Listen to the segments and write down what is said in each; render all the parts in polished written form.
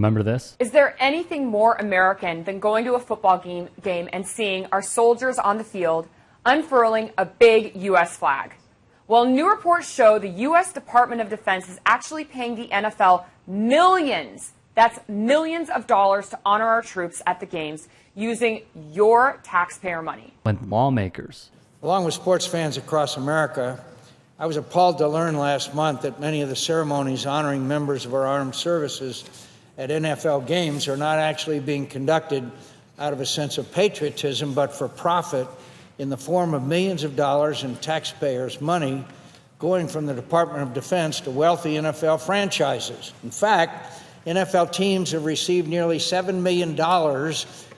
Remember this? Is there anything more American than going to a football game and seeing our soldiers on the field unfurling a big U.S. flag? Well, new reports show the U.S. Department of Defense is actually paying the NFL millions, that's millions of dollars, to honor our troops at the games using your taxpayer money. When lawmakers, along with sports fans across America, I was appalled to learn last month that many of the ceremonies honoring members of our armed services at NFL games are not actually being conducted out of a sense of patriotism, but for profit in the form of millions of dollars in taxpayers' money going from the Department of Defense to wealthy NFL franchises. In fact, NFL teams have received nearly $7 million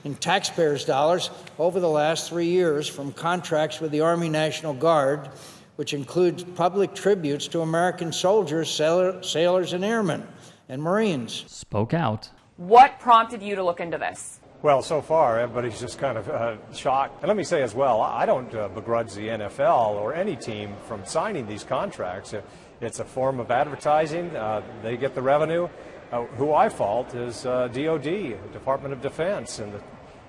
in taxpayers' dollars over the last 3 years from contracts with the Army National Guard, which includes public tributes to American soldiers, sailors, and airmen, and Marines. Spoke out. What prompted you to look into this? Well, so far, everybody's just kind of shocked. And let me say as well, I don't begrudge the NFL or any team from signing these contracts. It's a form of advertising. They get the revenue. Who I fault is DOD, Department of Defense,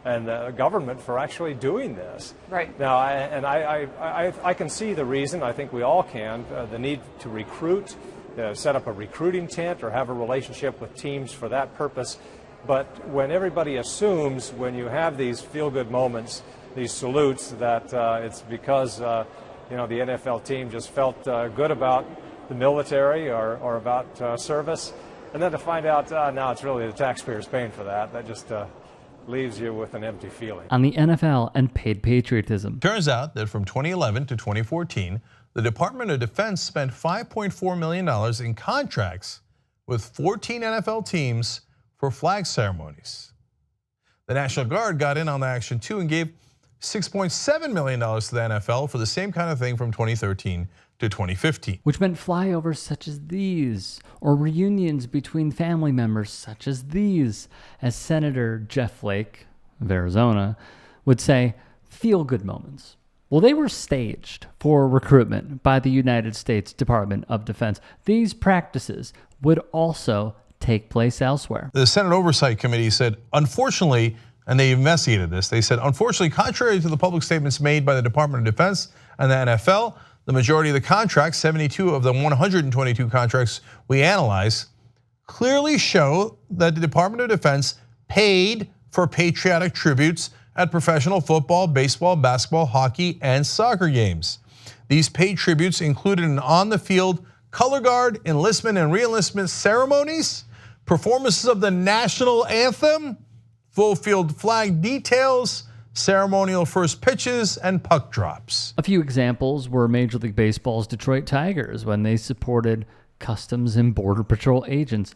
and the government for actually doing this. Right. Now, I can see the reason. I think we all can. The need to recruit, set up a recruiting tent or have a relationship with teams for that purpose. But when everybody assumes when you have these feel-good moments, these salutes, that it's because the NFL team just felt good about the military or about service, and then to find out now it's really the taxpayers paying for that, that just leaves you with an empty feeling. On the NFL and paid patriotism. Turns out that from 2011 to 2014, the Department of Defense spent $5.4 million in contracts with 14 NFL teams for flag ceremonies. The National Guard got in on the action too and gave $6.7 million to the NFL for the same kind of thing from 2013 to 2015. Which meant flyovers such as these, or reunions between family members such as these, as Senator Jeff Flake of Arizona would say, feel-good moments. Well, they were staged for recruitment by the United States Department of Defense. These practices would also take place elsewhere. The Senate Oversight Committee said, unfortunately, and they investigated this, they said, unfortunately, contrary to the public statements made by the Department of Defense and the NFL, the majority of the contracts, 72 of the 122 contracts we analyzed, clearly show that the Department of Defense paid for patriotic tributes at professional football, baseball, basketball, hockey, and soccer games. These paid tributes included an on-the-field color guard, enlistment and re-enlistment ceremonies, performances of the national anthem, full field flag details, ceremonial first pitches, and puck drops. A few examples were Major League Baseball's Detroit Tigers when they supported Customs and Border Patrol agents.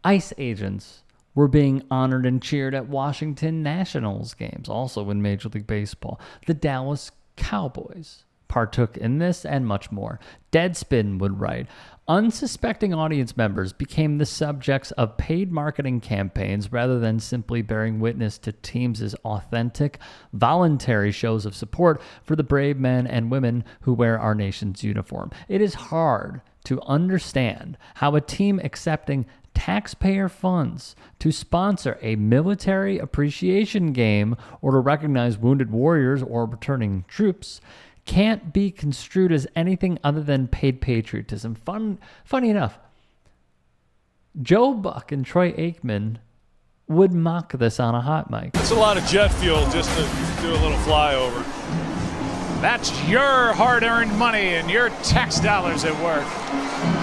ICE agents were being honored and cheered at Washington Nationals games, also in Major League Baseball. The Dallas Cowboys partook in this and much more. Deadspin would write, unsuspecting audience members became the subjects of paid marketing campaigns rather than simply bearing witness to teams' authentic, voluntary shows of support for the brave men and women who wear our nation's uniform. It is hard to understand how a team accepting taxpayer funds to sponsor a military appreciation game or to recognize wounded warriors or returning troops can't be construed as anything other than paid patriotism. Funny enough, Joe Buck and Troy Aikman would mock this on a hot mic. It's a lot of jet fuel just to do a little flyover. That's your hard-earned money and your tax dollars at work.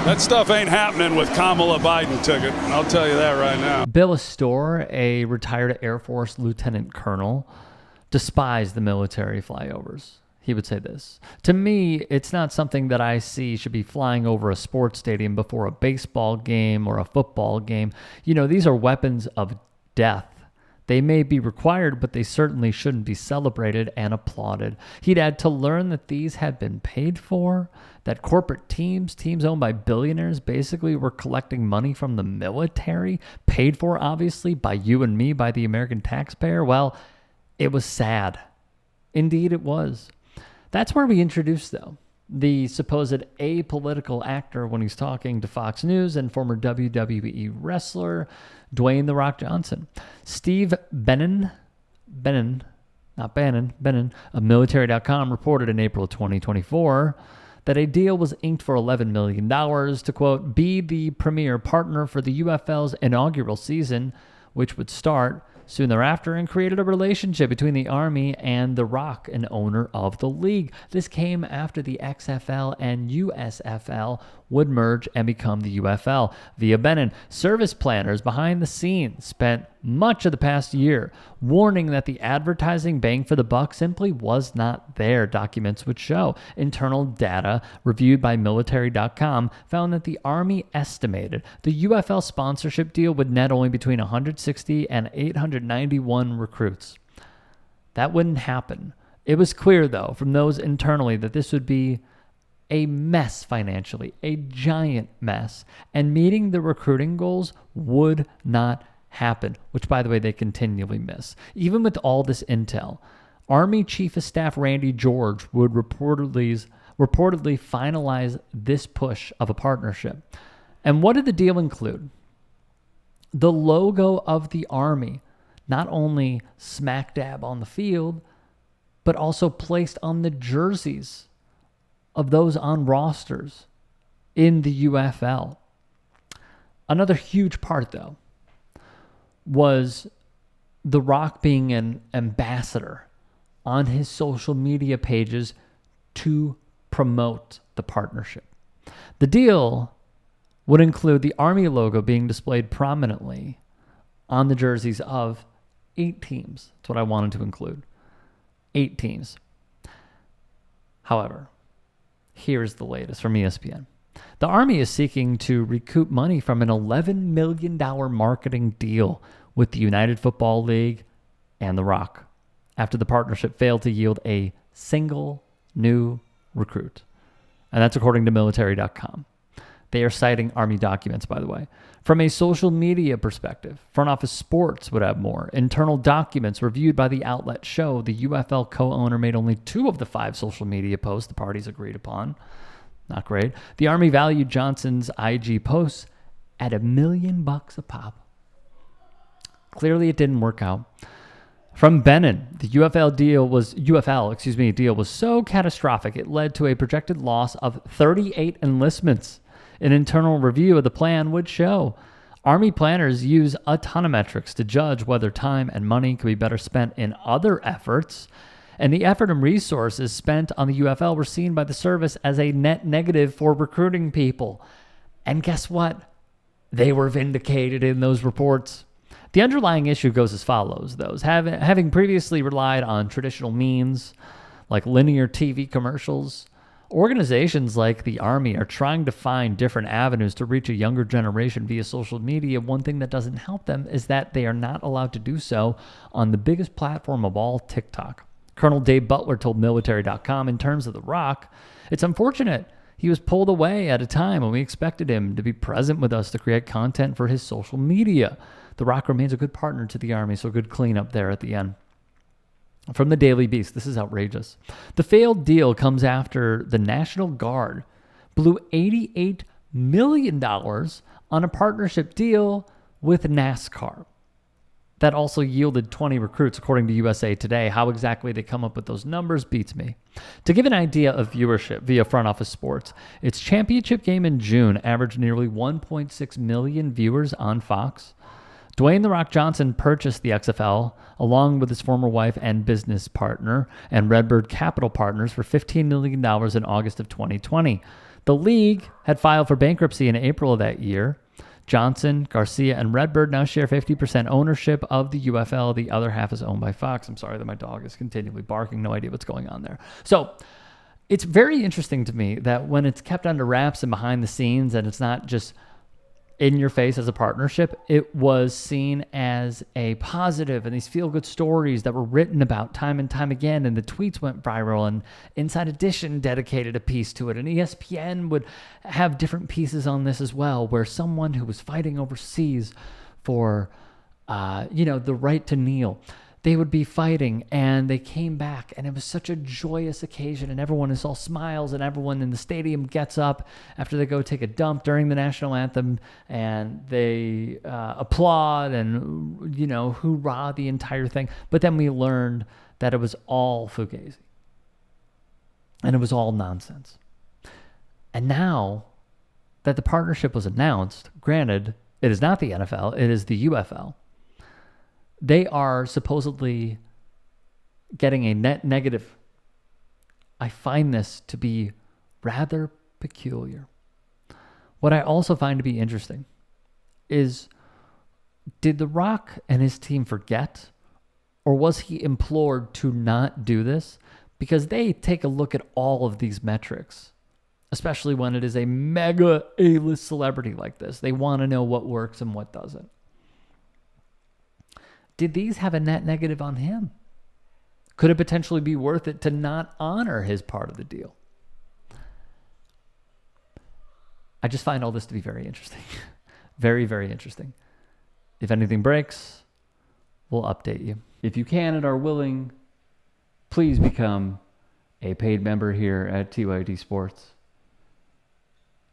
That stuff ain't happening with Kamala Biden ticket, I'll tell you that right now. Bill Astor, a retired Air Force lieutenant colonel, despised the military flyovers. He would say this, to me, it's not something that I see should be flying over a sports stadium before a baseball game or a football game. You know, these are weapons of death. They may be required, but they certainly shouldn't be celebrated and applauded. He'd add, to learn that these had been paid for, that corporate teams owned by billionaires basically were collecting money from the military, paid for obviously by you and me, by the American taxpayer. Well, it was sad. Indeed it was. That's where we introduce, though, the supposed apolitical actor when he's talking to Fox News, and former WWE wrestler Dwayne "The Rock" Johnson. Steve Bannon of military.com reported in April of 2024 that a deal was inked for $11 million to, quote, be the premier partner for the UFL's inaugural season, which would start soon thereafter, and created a relationship between the Army and The Rock, an owner of the league. This came after the XFL and USFL would merge and become the UFL. Via Bannon, service planners behind the scenes spent much of the past year warning that the advertising bang for the buck simply was not there, documents would show. Internal data reviewed by military.com found that the Army estimated the UFL sponsorship deal would net only between 160 and 891 recruits. That wouldn't happen. It was clear, though, from those internally that this would be a mess financially, a giant mess, and meeting the recruiting goals would not happen, which, by the way, they continually miss. Even with all this intel, Army Chief of Staff Randy George would reportedly finalize this push of a partnership. And what did the deal include? The logo of the Army, not only smack dab on the field, but also placed on the jerseys of those on rosters in the UFL. Another huge part, though, was The Rock being an ambassador on his social media pages to promote the partnership. The deal would include the Army logo being displayed prominently on the jerseys of 8 teams. That's what I wanted to include. 8 teams. However, here's the latest from ESPN. The Army is seeking to recoup money from an $11 million marketing deal with the United Football League and The Rock after the partnership failed to yield a single new recruit. And that's according to military.com. They are citing Army documents, by the way. From a social media perspective, Front Office Sports would have more. Internal documents reviewed by the outlet show the UFL co-owner made only 2 of the 5 social media posts the parties agreed upon. Not great. The Army valued Johnson's IG posts at $1 million a pop. Clearly, it didn't work out. From Bannon, the UFL deal was so catastrophic it led to a projected loss of 38 enlistments. An internal review of the plan would show Army planners use a ton of metrics to judge whether time and money could be better spent in other efforts, and the effort and resources spent on the UFL were seen by the service as a net negative for recruiting people. And guess what? They were vindicated in those reports. The underlying issue goes as follows, though. Having previously relied on traditional means like linear TV commercials, organizations like the Army are trying to find different avenues to reach a younger generation via social media. One thing that doesn't help them is that they are not allowed to do so on the biggest platform of all, TikTok. Colonel Dave Butler told military.com, in terms of The Rock, it's unfortunate he was pulled away at a time when we expected him to be present with us to create content for his social media. The Rock remains a good partner to the Army, so good cleanup there at the end. From the Daily Beast, this is outrageous. The failed deal comes after the National Guard blew $88 million on a partnership deal with NASCAR. That also yielded 20 recruits, according to USA Today. How exactly they come up with those numbers beats me. To give an idea of viewership via Front Office Sports, its championship game in June averaged nearly 1.6 million viewers on Fox. Dwayne "The Rock" Johnson purchased the XFL along with his former wife and business partner and Redbird Capital Partners for $15 million in August of 2020. The league had filed for bankruptcy in April of that year. Johnson, Garcia, and Redbird now share 50% ownership of the UFL. The other half is owned by Fox. I'm sorry that my dog is continually barking. No idea what's going on there. So it's very interesting to me that when it's kept under wraps and behind the scenes and it's not just in your face as a partnership, it was seen as a positive, and these feel-good stories that were written about time and time again, and the tweets went viral, and Inside Edition dedicated a piece to it, and ESPN would have different pieces on this as well, where someone who was fighting overseas for the right to kneel, they would be fighting, and they came back, and it was such a joyous occasion, and everyone is all smiles, and everyone in the stadium gets up after they go take a dump during the national anthem, and they applaud and, hoorah the entire thing. But then we learned that it was all fugazi, and it was all nonsense. And now that the partnership was announced, granted, it is not the NFL, it is the UFL. They are supposedly getting a net negative. I find this to be rather peculiar. What I also find to be interesting is, did The Rock and his team forget, or was he implored to not do this? Because they take a look at all of these metrics, especially when it is a mega A-list celebrity like this. They want to know what works and what doesn't. Did these have a net negative on him? Could it potentially be worth it to not honor his part of the deal? I just find all this to be very interesting. Very, very interesting. If anything breaks, we'll update you. If you can and are willing, please become a paid member here at TYT Sports.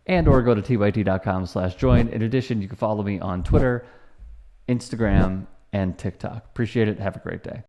And or go to tyt.com/join. In addition, you can follow me on Twitter, Instagram, and TikTok. Appreciate it. Have a great day.